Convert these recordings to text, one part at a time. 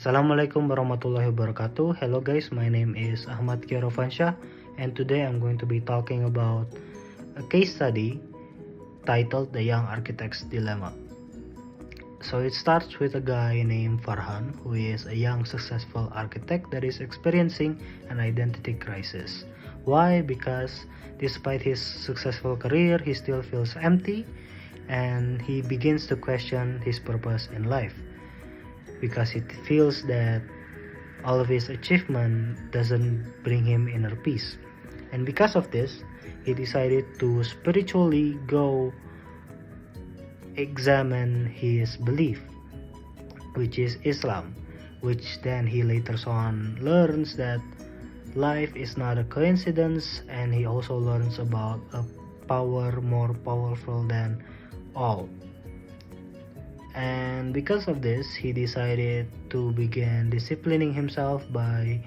Assalamualaikum warahmatullahi wabarakatuh. Hello guys, my name is Ahmad Roufansyah, and today I'm going to be talking about a case study titled The Young Architect's Dilemma. So it starts with a guy named Farhan, who is a young successful architect that is experiencing an identity crisis. Why? Because despite his successful career, he still feels empty and he begins to question his purpose in life, because it feels that all of his achievement doesn't bring him inner peace. And because of this, he decided to spiritually go examine his belief, which is Islam, which then he later on learns that life is not a coincidence, and he also learns about a power more powerful than all. And because of this, he decided to begin disciplining himself by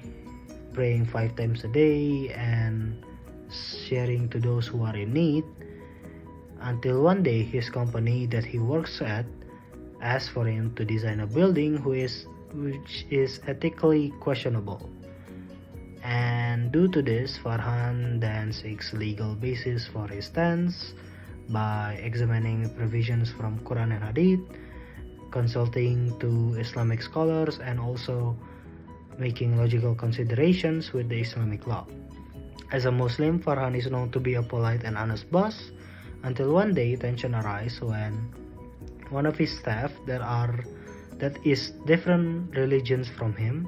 praying 5 times a day and sharing to those who are in need, until one day his company that he works at asked for him to design a building which is ethically questionable. And due to this, Farhan then seeks legal basis for his stance by examining provisions from Quran and Hadith, consulting to Islamic scholars, and also making logical considerations with the Islamic law. As a Muslim, Farhan is known to be a polite and honest boss, until one day tension arises when one of his staff that is different religions from him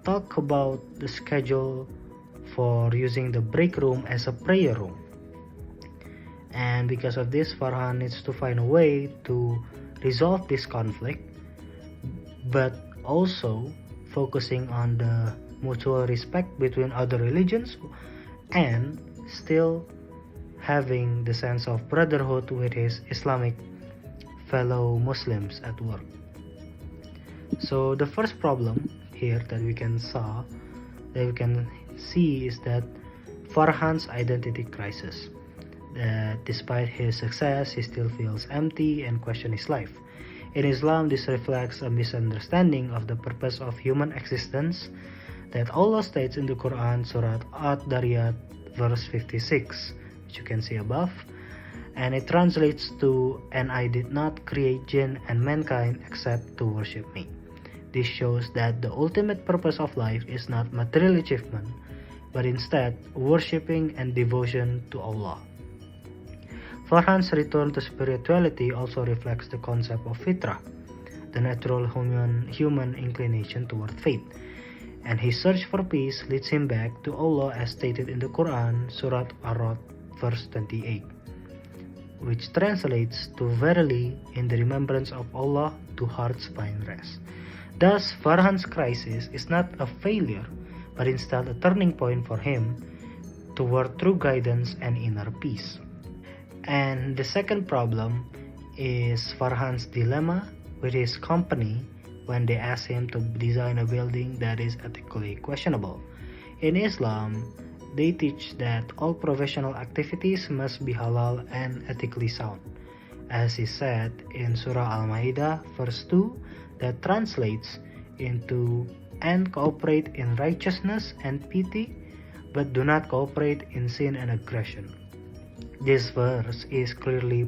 talk about the schedule for using the break room as a prayer room. And because of this, Farhan needs to find a way to resolve this conflict, but also focusing on the mutual respect between other religions and still having the sense of brotherhood with his Islamic fellow Muslims at work. So the first problem here that we can see is that Farhan's identity crisis. That despite his success, he still feels empty and questions his life. In Islam, this reflects a misunderstanding of the purpose of human existence that Allah states in the Quran, Surah At-Dariyat, verse 56, which you can see above, and it translates to, "And I did not create jinn and mankind except to worship me." This shows that the ultimate purpose of life is not material achievement, but instead worshipping and devotion to Allah. Farhan's return to spirituality also reflects the concept of fitrah, the natural human inclination toward faith, and his search for peace leads him back to Allah as stated in the Quran, Surah Ar-Ra'd, verse 28, which translates to, "Verily, in the remembrance of Allah do hearts find rest." Thus, Farhan's crisis is not a failure, but instead a turning point for him toward true guidance and inner peace. And the second problem is Farhan's dilemma with his company when they ask him to design a building that is ethically questionable. In Islam, they teach that all professional activities must be halal and ethically sound, as is said in Surah Al-Ma'idah, verse 2, that translates into, "And cooperate in righteousness and pity, but do not cooperate in sin and aggression." This verse is clearly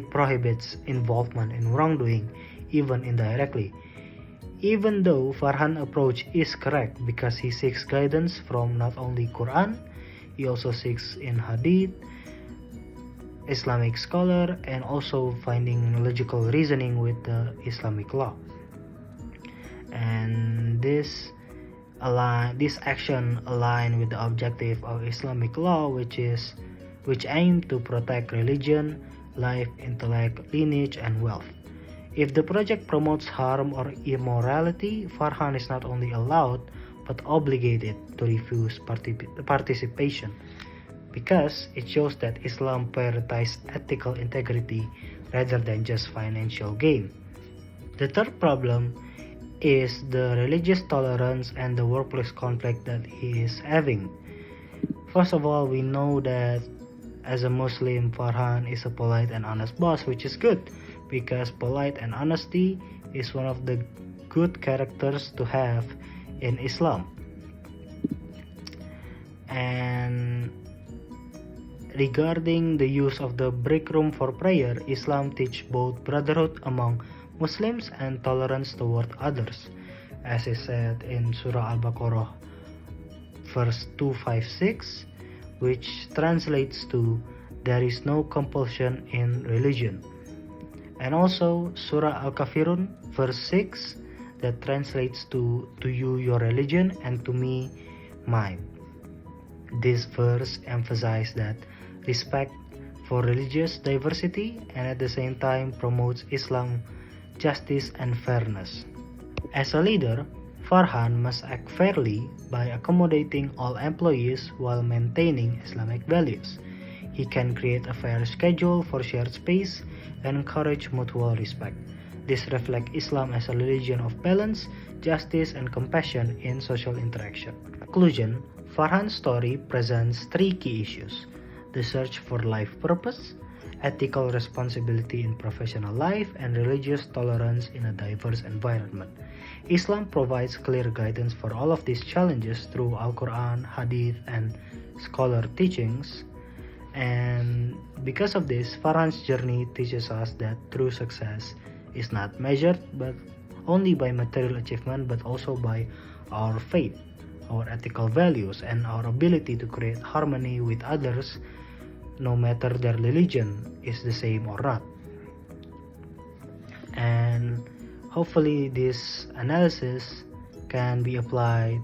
prohibits involvement in wrongdoing, even indirectly. Even though Farhan's approach is correct because he seeks guidance from not only Quran, he also seeks in Hadith, Islamic scholar, and also finding logical reasoning with the Islamic law. And this action align with the objective of Islamic law, which aim to protect religion, life, intellect, lineage, and wealth. If the project promotes harm or immorality, Farhan is not only allowed but obligated to refuse participation, because it shows that Islam prioritizes ethical integrity rather than just financial gain. The third problem is the religious tolerance and the workplace conflict that he is having. First of all, we know that as a Muslim, Farhan is a polite and honest boss, which is good because polite and honesty is one of the good characters to have in Islam. And regarding the use of the break room for prayer, Islam teach both brotherhood among Muslims and tolerance toward others, as is said in Surah Al-Baqarah verse 256, which translates to there is no compulsion in religion. And also Surah Al-Kafirun verse 6, that translates to you your religion and to me mine. This verse emphasizes that respect for religious diversity and at the same time promotes Islam justice and fairness. As a leader, Farhan must act fairly by accommodating all employees while maintaining Islamic values. He can create a fair schedule for shared space and encourage mutual respect. This reflects Islam as a religion of balance, justice, and compassion in social interaction. In conclusion, Farhan's story presents three key issues: the search for life purpose, ethical responsibility in professional life, and religious tolerance in a diverse environment. Islam provides clear guidance for all of these challenges through Al-Quran, Hadith, and scholar teachings. And because of this, Farhan's journey teaches us that true success is not measured but only by material achievement, but also by our faith, our ethical values, and our ability to create harmony with others, no matter their religion is the same or not. And hopefully this analysis can be applied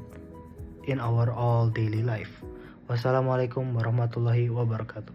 in our all daily life. Wassalamualaikum warahmatullahi wabarakatuh.